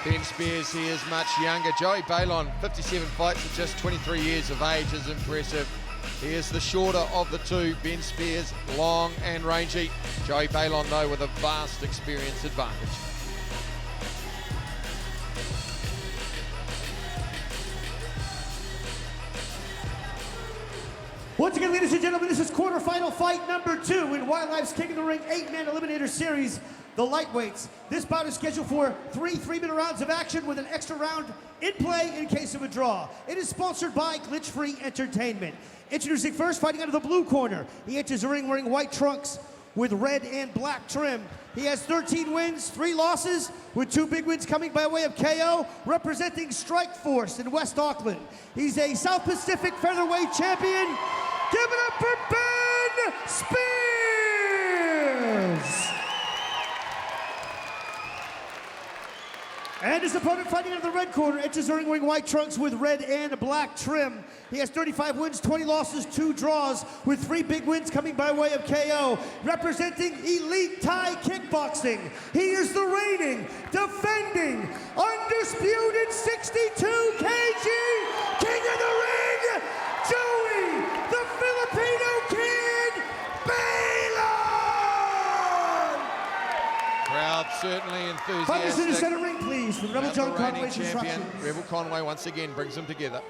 Ben Spears, he is much younger. Joey Baylon, 57 fights at just 23 years of age is impressive. He is the shorter of the two. Ben Spears, long and rangy. Joey Baylon, though, with a vast experience advantage. Once again, ladies and gentlemen, this is quarterfinal fight number 2 in Wildlife's King of the Ring 8-man Eliminator Series, the lightweights. This bout is scheduled for 3 3-minute rounds of action with an extra round in play in case of a draw. It is sponsored by Glitch Free Entertainment. Introducing first, fighting out of the blue corner. He enters the ring wearing white trunks with red and black trim. He has 13 wins, 3 losses, with 2 big wins coming by way of KO, representing Strike Force in West Auckland. He's a South Pacific featherweight champion. Give it up for Ben Spears! And his opponent fighting out of the red corner, enters the ring wearing white trunks with red and black trim. He has 35 wins, 20 losses, 2 draws, with 3 big wins coming by way of KO. Representing Elite Thai Kickboxing, he is the reigning, defending, undisputed 62 kg King of the Ring, Joey, the Filipino Kid, Baylon! Crowd certainly enthusiastic. Fighters in the center ring, please, for Rebel John Conway's champion, instructions. Rebel Conway once again brings them together.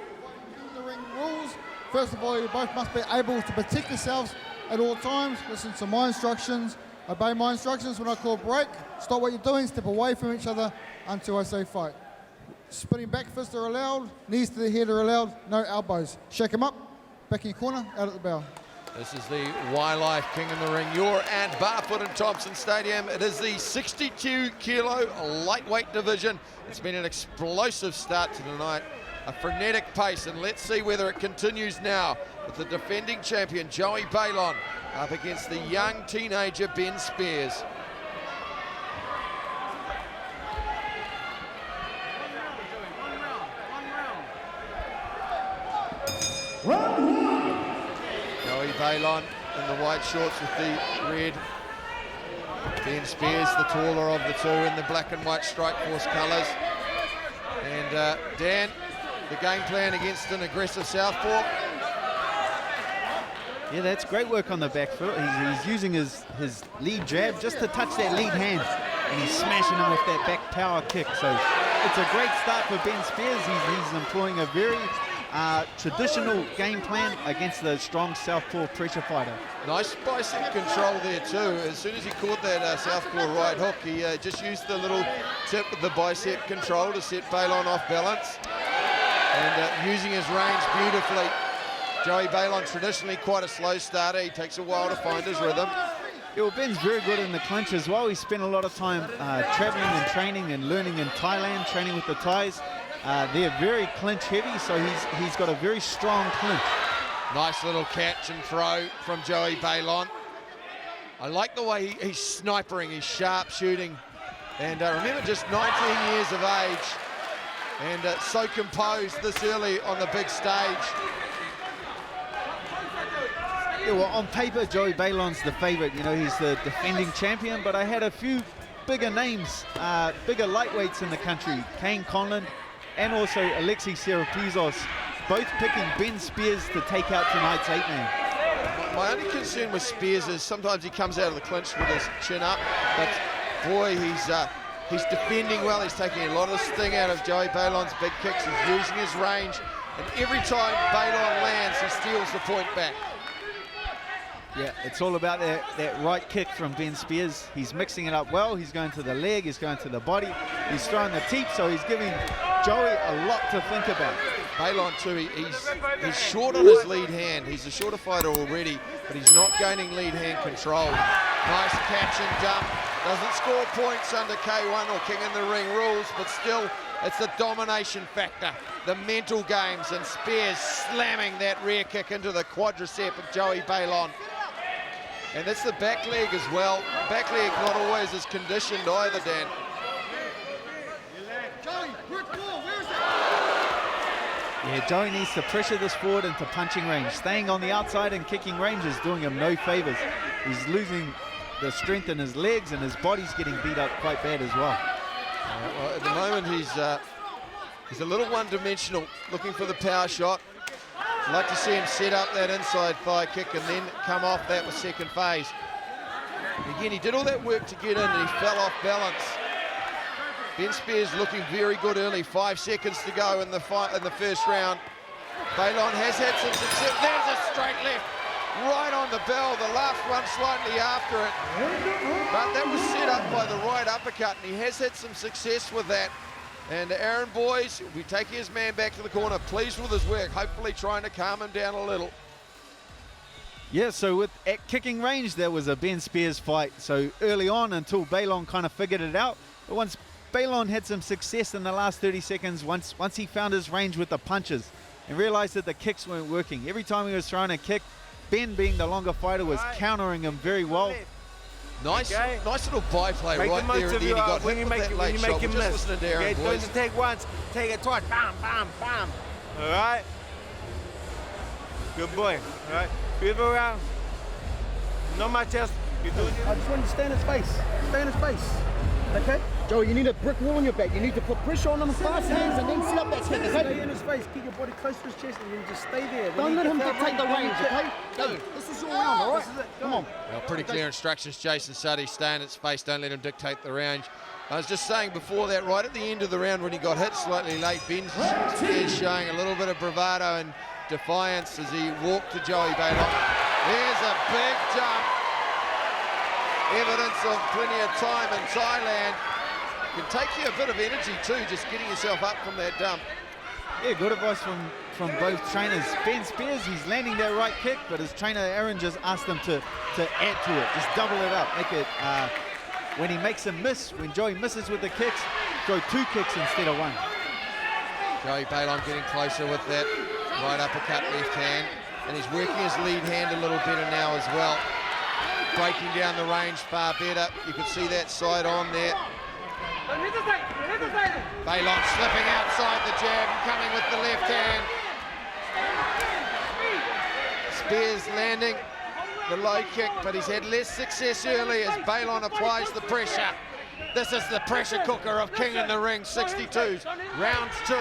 The ring rules. First of all, you both must be able to protect yourselves at all times. Listen to my instructions. Obey my instructions. When I call break, stop what you're doing, step away from each other until I say fight. Spinning back fists are allowed, knees to the head are allowed, no elbows. Shake them up, back in your corner, out at the bow. This is the Wildlife King in the Ring. You're at Barfoot and Thompson Stadium. It is the 62 kilo lightweight division. It's been an explosive start to tonight, a frenetic pace, and let's see whether it continues now with the defending champion Joey Baylon up against the young teenager Ben Spears. Round 1. Joey Baylon in the white shorts with the red. Ben Spears, the taller of the two, in the black and white Strike Force colours. And Dan, the game plan against an aggressive southpaw. Yeah, that's great work on the back foot. He's using his lead jab just to touch that lead hand, and he's smashing him with that back power kick. So it's a great start for Ben Spears. He's employing a very traditional game plan against the strong southpaw pressure fighter. Nice bicep control there too. As soon as he caught that southpaw right hook, he just used the little tip of the bicep control to set Baylon off balance. And using his range beautifully. Joey Baylon, traditionally quite a slow starter. He takes a while to find his rhythm. Yeah, well, Ben's very good in the clinch as well. He spent a lot of time traveling and training and learning in Thailand, training with the Thais. They're very clinch heavy, so he's got a very strong clinch. Nice little catch and throw from Joey Baylon. I like the way he's snipering, he's sharp shooting. And remember, just 19 years of age and so composed this early on the big stage. Yeah, well, on paper, Joey Baylon's the favorite. You know, he's the defending champion, but I had a few bigger names, bigger lightweights in the country. Kane Conlon and also Alexei Serapizos, both picking Ben Spears to take out tonight's 8-man. My only concern with Spears is sometimes he comes out of the clinch with his chin up, but boy, he's defending well. He's taking a lot of sting out of Joey Baylon's big kicks. He's using his range, and every time Baylon lands, he steals the point back. Yeah, it's all about that right kick from Ben Spears. He's mixing it up well. He's going to the leg, he's going to the body, he's throwing the teep, so he's giving Joey a lot to think about. Baylon too, he's short on his lead hand. He's a shorter fighter already, but he's not gaining lead hand control. Nice catch and dump. Doesn't score points under K1 or King in the Ring rules, but still, it's the domination factor, the mental games, and Spears slamming that rear kick into the quadricep of Joey Baylon. And that's the back leg as well. Back leg not always as conditioned either, Dan. Yeah, Joey needs to pressure this forward into punching range. Staying on the outside and kicking range is doing him no favors. He's losing the strength in his legs, and his body's getting beat up quite bad as well. Well, at the moment, he's a little one-dimensional, looking for the power shot. I'd like to see him set up that inside thigh kick and then come off that with second phase. Again, he did all that work to get in and he fell off balance. Ben Spears looking very good early. 5 seconds to go in the first round. Baylon has had some success. There's a straight left, right on the bell. The last one slightly after it. But that was set up by the right uppercut, and he has had some success with that. And Aaron Boys will be taking his man back to the corner, pleased with his work, hopefully trying to calm him down a little. Yeah, so at kicking range, there was a Ben Spears fight. So early on, until Baylon kind of figured it out, but once Baylon had some success in the last 30 seconds, once he found his range with the punches and realized that the kicks weren't working. Every time he was throwing a kick, Ben, being the longer fighter, was countering him very well. Nice little byplay right there at the end. He got hit with that late shot. We're just listening to Aaron Boys. Don't take once, take it twice. Bam, bam, bam. All right? Good boy. All right? Pivot around. No my chest. You do it. I just want you to stay in his face. Stay in his face. Okay? Joey, you need a brick wall on your back. You need to put pressure on him, fast hands, and then set up that kick, okay? Stay in his face. Keep your body close to his chest, and then just stay there. Don't let him dictate the range, okay? Go. This is your round, all right? Come on. Well, pretty clear instructions, Jason Suddy. Stay in its face. Don't let him dictate the range. I was just saying before that, right at the end of the round when he got hit slightly late, Ben Spears showing a little bit of bravado and defiance as he walked to Joey Baylon. There's a big jump. Evidence of plenty of time in Thailand. Can take you a bit of energy too, just getting yourself up from that dump. Yeah, good advice from both trainers. Ben Spears, he's landing that right kick, but his trainer Aaron just asked him to add to it, just double it up, make it, when he makes a miss, when Joey misses with the kicks, throw 2 kicks instead of 1. Joey Baylon getting closer with that right uppercut left hand, and he's working his lead hand a little better now as well. Breaking down the range far better. You can see that side on there. Baylon slipping outside the jab and coming with the left hand. Spears landing the low kick, but he's had less success early as Baylon applies the pressure. This is the pressure cooker of King in the Ring 62s. Round 2.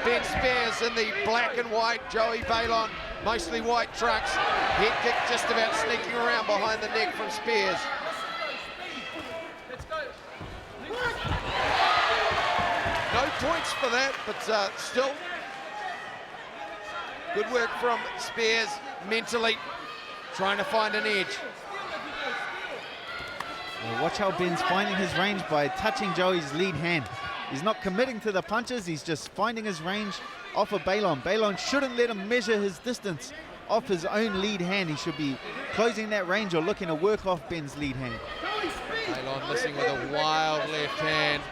Ben Spears in the black and white. Joey Baylon, mostly white trunks. Head kick just about sneaking around behind the neck from Spears. No points for that, but still good work from Spears mentally, trying to find an edge. Well, watch how Ben's finding his range by touching Joey's lead hand. He's not committing to the punches, he's just finding his range off of Baylon. Baylon shouldn't let him measure his distance off his own lead hand. He should be closing that range or looking to work off Ben's lead hand. Baylon missing with a wild left hand.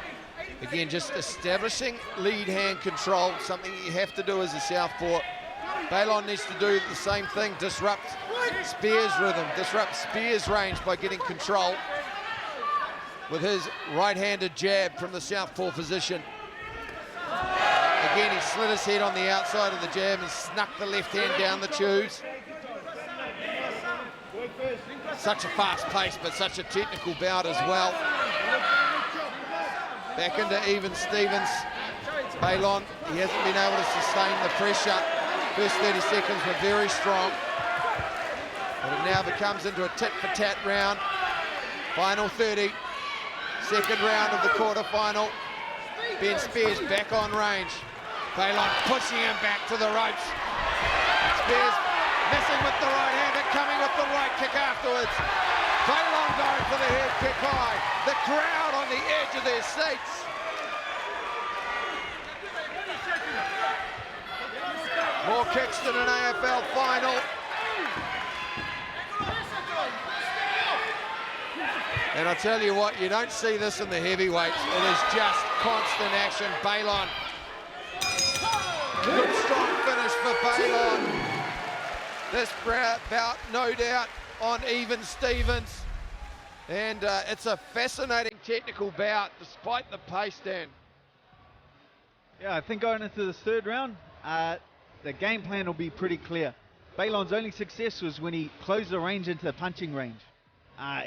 Again, just establishing lead hand control, something you have to do as a southpaw. Baylon needs to do the same thing, disrupt Spears' rhythm, disrupt Spears' range by getting control with his right-handed jab from the southpaw position. Again, he slid his head on the outside of the jab and snuck the left hand down the tubes. Such a fast pace, but such a technical bout as well. Back into even Stevens. Baylon, he hasn't been able to sustain the pressure. First 30 seconds were very strong. But it now becomes into a tit-for-tat round. Final 30. Second round of the quarterfinal. Ben Spears back on range. Baylon pushing him back to the ropes. Spears missing with the right hand and coming with the right kick afterwards. Baylon going for the head kick high. The crowd on the edge of their seats. More kicks than an AFL final. And I tell you what, you don't see this in the heavyweights. It is just constant action. Baylon. Good strong finish for Baylon. This bout, no doubt, on even Stevens. And it's a fascinating technical bout, despite the pace, Dan. Yeah, I think going into the third round, the game plan will be pretty clear. Baylon's only success was when he closed the range into the punching range.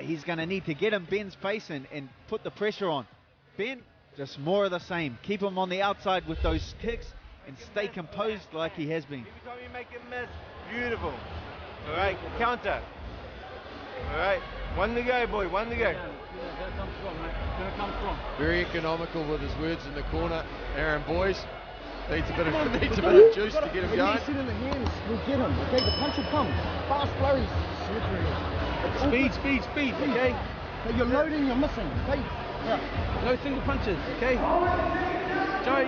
He's going to need to get in Ben's face and put the pressure on. Ben Just more of the same. Keep him on the outside with those kicks and stay composed like he has been. Every time you make it miss, beautiful. All right, counter. All right, one to go, boy, one to go. Very economical with his words in the corner. Aaron Boyce needs a bit of juice to get him going. Sit in the hands, we'll get him. Okay, the punch will come. Fast flurries. Speed, okay? Okay, you're loading, you're missing. Okay. Yeah. No single punches, okay? Joey.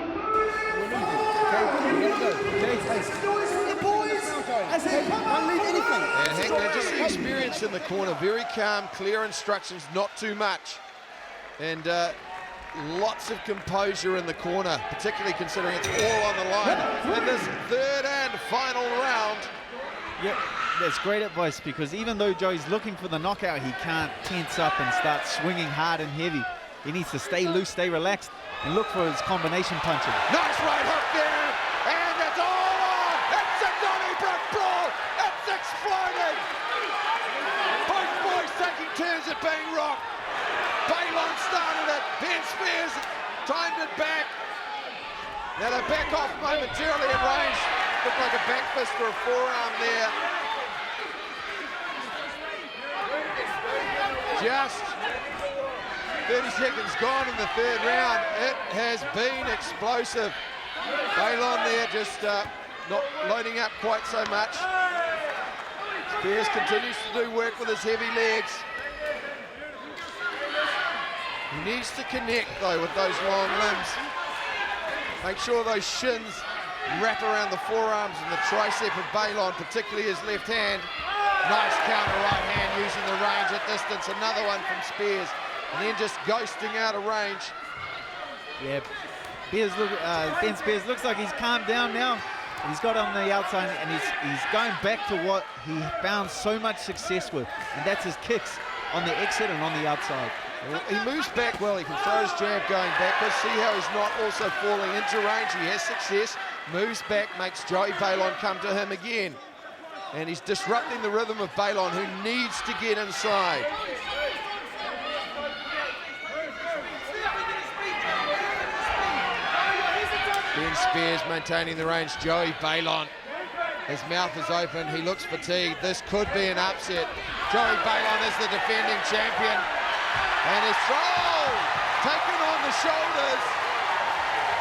Noise from the boys as they come out. Don't leave anything. And Hank, just the experience in the corner, very calm, clear instructions, not too much. And lots of composure in the corner, particularly considering it's all on the line in this third and final round. Yep, that's great advice, because even though Joey's looking for the knockout, he can't tense up and start swinging hard and heavy. He needs to stay loose, stay relaxed, and look for his combination punching. Nice right hook there, and it's all on. It's a Donnybrook brawl. It's exploding. Both boys taking turns at being rocked. Baylon started it. Ben Spears timed it back. Now they back off momentarily at range. Looked like a back fist or a forearm there. Just 30 seconds gone in the third round. It has been explosive. Baylon there just not loading up quite so much. Spears continues to do work with his heavy legs. He needs to connect though with those long limbs. Make sure those shins wrap around the forearms and the tricep of Baylon, particularly his left hand. Nice counter right hand using the range at distance. Another one from Spears. And then just ghosting out of range. Yeah, Ben Spears looks like he's calmed down now. He's got on the outside and he's going back to what he found so much success with, and that's his kicks on the exit and on the outside. Well, he moves back well. He can throw his jab going backwards. See how he's not also falling into range. He has success. Moves back, makes Joey Baylon come to him again. And he's disrupting the rhythm of Baylon, who needs to get inside. Ben Spears maintaining the range. Joey Baylon, his mouth is open. He looks fatigued. This could be an upset. Joey Baylon is the defending champion. And his taken on the shoulders.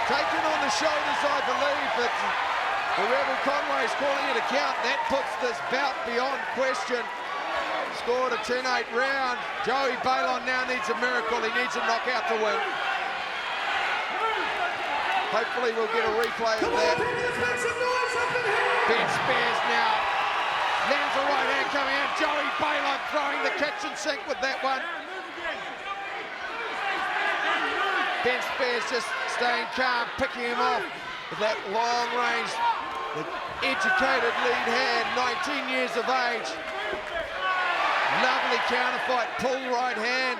Taken on the shoulders, I believe, but the Rebel Conway is calling it a count. That puts this bout beyond question. Scored a 10-8 round. Joey Baylon now needs a miracle. He needs a knockout to win. Hopefully we'll get a replay of that. Ben Spears now lands a right hand coming out. Joey Baylon throwing the kitchen sink with that one. Ben Spears just staying calm, picking him off with that long range, the educated lead hand, 19 years of age. Lovely counter fight, pull right hand.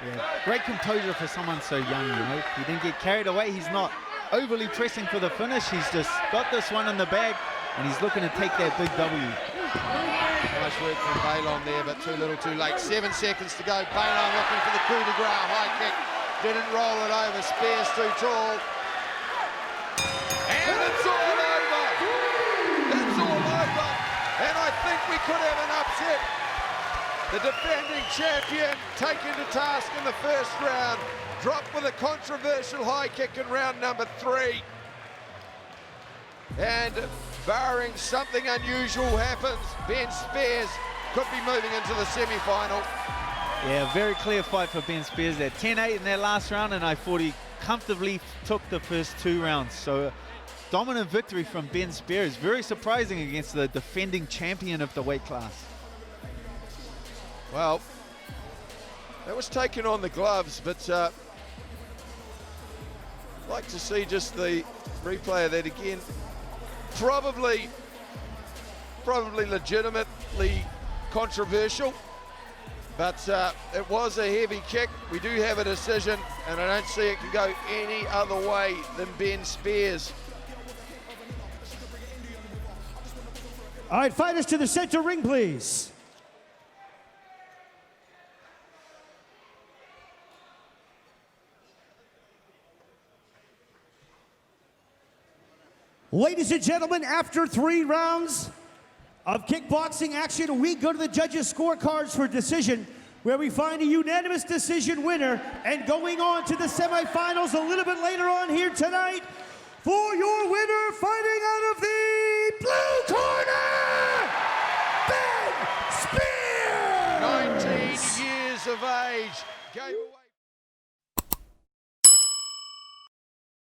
Yeah, great composure for someone so young, you know. He didn't get carried away. He's not overly pressing for the finish. He's just got this one in the bag, and he's looking to take that big W. Nice work from Baylon there, but too little too late. 7 seconds to go. Baylon looking for the coup de grace. High kick. Didn't roll it over. Spears too tall. And it's all over. It's all over. And I think we could have an upset. The defending champion taken to task in the first round. Dropped with a controversial high kick in round number 3. And barring something unusual happens, Ben Spears could be moving into the semi-final. Yeah, very clear fight for Ben Spears there. 10-8 in their last round, and I thought he comfortably took the first 2 rounds. So dominant victory from Ben Spears. Very surprising against the defending champion of the weight class. Well, that was taken on the gloves, but I'd like to see just the replay of that again. Probably legitimately controversial, but it was a heavy kick. We do have a decision, and I don't see it can go any other way than Ben Spears. All right, fighters to the center ring, please. Ladies and gentlemen, after 3 rounds of kickboxing action, we go to the judges' scorecards for decision, where we find a unanimous decision winner. And going on to the semifinals a little bit later on here tonight, for your winner, fighting out of the blue corner, Ben Spears! 19 years of age.